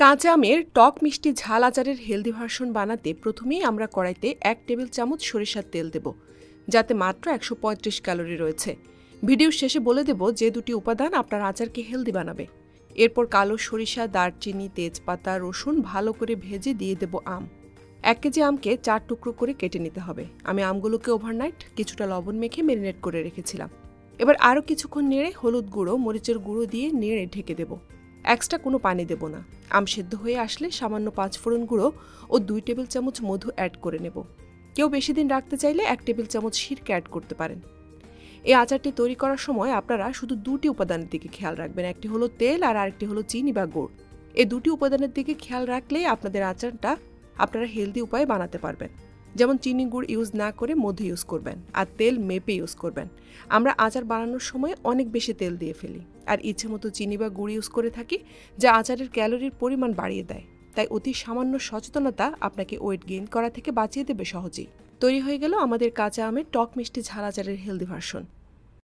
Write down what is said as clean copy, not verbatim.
কাঁচা আমের টক মিষ্টি ঝাল আচারের হেলদি ভার্সন বানাতে প্রথমেই আমরা কড়াইতে 1 টেবিল চামচ সরিষার তেল দেব, যাতে মাত্র 135 ক্যালোরি রয়েছে। ভিডিওর শেষে বলে দেব যে দুটি উপাদান আপনার আচারকে হেলদি বানাবে। এরপর কালো সরিষা, দারচিনি, তেজপাতা, রসুন ভালো করে ভেজে দিয়ে দেব আম। 1 কেজি আমকে 4 টুকরো করে কেটে নিতে হবে। আমি আমগুলোকে ওভারনাইট কিছুটা লবণ মেখে ম্যারিনেট করে রেখেছিলাম। এবার আরও কিছুক্ষণ নেড়ে হলুদ গুঁড়ো, মরিচের গুঁড়ো দিয়ে নেড়ে ঢেকে দেব। এক্সট্রা কোনো পানি দেব না। আম সেদ্ধ হয়ে আসলে সামান্য 5 ফোড়ন গুঁড়ো ও 2 টেবিল চামচ মধু অ্যাড করে নেব। কেউ বেশি দিন রাখতে চাইলে 1 টেবিল চামচ সিরকা অ্যাড করতে পারেন। এই আচারটি তৈরি করার সময় আপনারা শুধু দুটি উপাদানের দিকে খেয়াল রাখবেন, একটি হলো তেল আর আরেকটি হলো চিনি বা গুড়। এই দুটি উপাদানের দিকে খেয়াল রাখলেই আপনাদের আচারটা আপনারা হেলদি উপায়ে বানাতে পারবেন। যেমন চিনি গুড় ইউজ না করে মধু ইউজ করবেন আর তেল মেপে ইউজ করবেন। আমরা আচার বানানোর সময় অনেক বেশি তেল দিয়ে ফেলি আর ইচ্ছে মতো চিনি বা গুড় ইউজ করে থাকি, যা আচারের ক্যালোরির পরিমাণ বাড়িয়ে দেয়। তাই অতি সামান্য সচেতনতা আপনাকে ওয়েট গেইন করা থেকে বাঁচিয়ে দেবে সহজেই। তৈরি হয়ে গেল আমাদের কাঁচা আমের টক মিষ্টি ঝাল আচারের হেলদি ভার্সন।